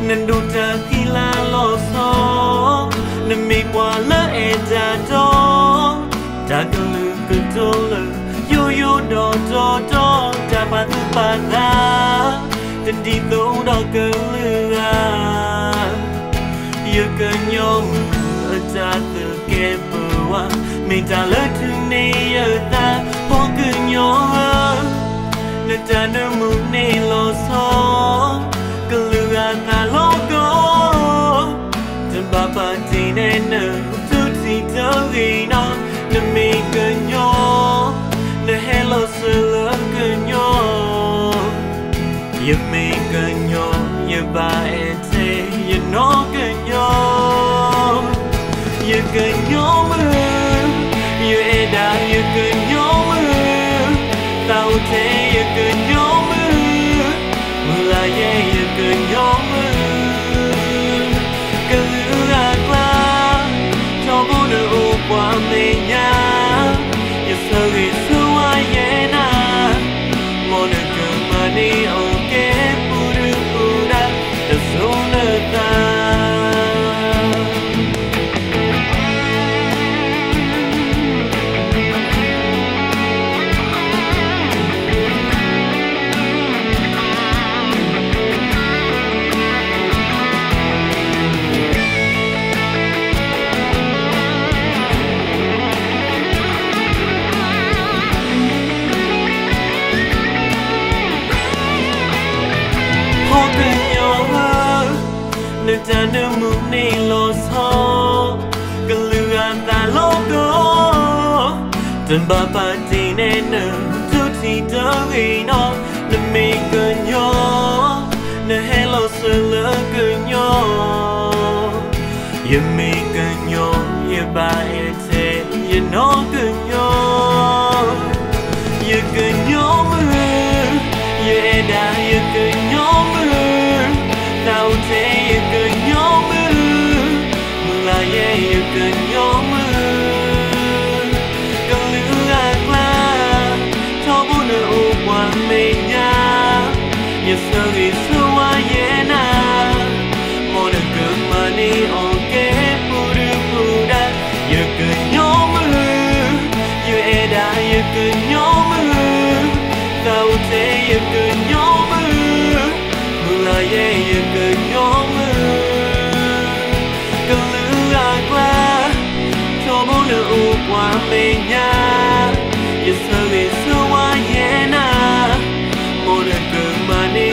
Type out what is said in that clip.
nên đủ ta khi la lo so nên mi qua lỡ e ra đó ta cứ lư cứ tô lư yo đo ta ba ta tình đi đâu đó cứ lư yêu cơ nhau ở ta từ kề bờ mình ta lỡ thương này ở ta hoa cứ nhau nên ta nở muốn này lo so cứ lư ta lo có tình ba thì nên nở thứ thì thở gì nó nên mình cứ nhau nên hello sự lỡ cứ nhau yêu mình cứ nhau yêu ba em thế yêu nó cứ nhau yêu cứ nhau mưa yêu em đã yêu cứ nhau mưa tao thế yêu cứ nhau mưa mưa là yêu cứ nhau mưa cứ la cho bố nữ qua mình nha yêu sơ ghi sơ ai nhé na mô nữ cứ mà đi ok bù đa được xuống nơi ta nên ta nở muốn này lo so cần lừa ta lo có tình ba thì nên nở thứ thì đỡ vì nó nên mình cứ nhỏ nên hello sự lỡ cứ nhỏ yêu mình cứ nhỏ yêu ba em thế yêu nó cứ nhỏ yêu cứ nhỏ mưa yêu em đã yêu cứ nhỏ mưa tao thế yêu cứ nhỏ mưa mưa là yêu cứ nhỏ mưa cần lưu la cho bố nữ qua mình nha yêu sơ ghi sơ qua na mô nữ cứ mà đi ok bù đa yêu cứ nhỏ mưa yêu em đã yêu cứ nhỏ mưa tao thế yêu cứ nhỏ mưa mưa là yêu cứ nhỏ mưa cần lưu la cho bố nữ qua mình nha yêu sơ ghi sơ qua na mô nữ cứ mà đi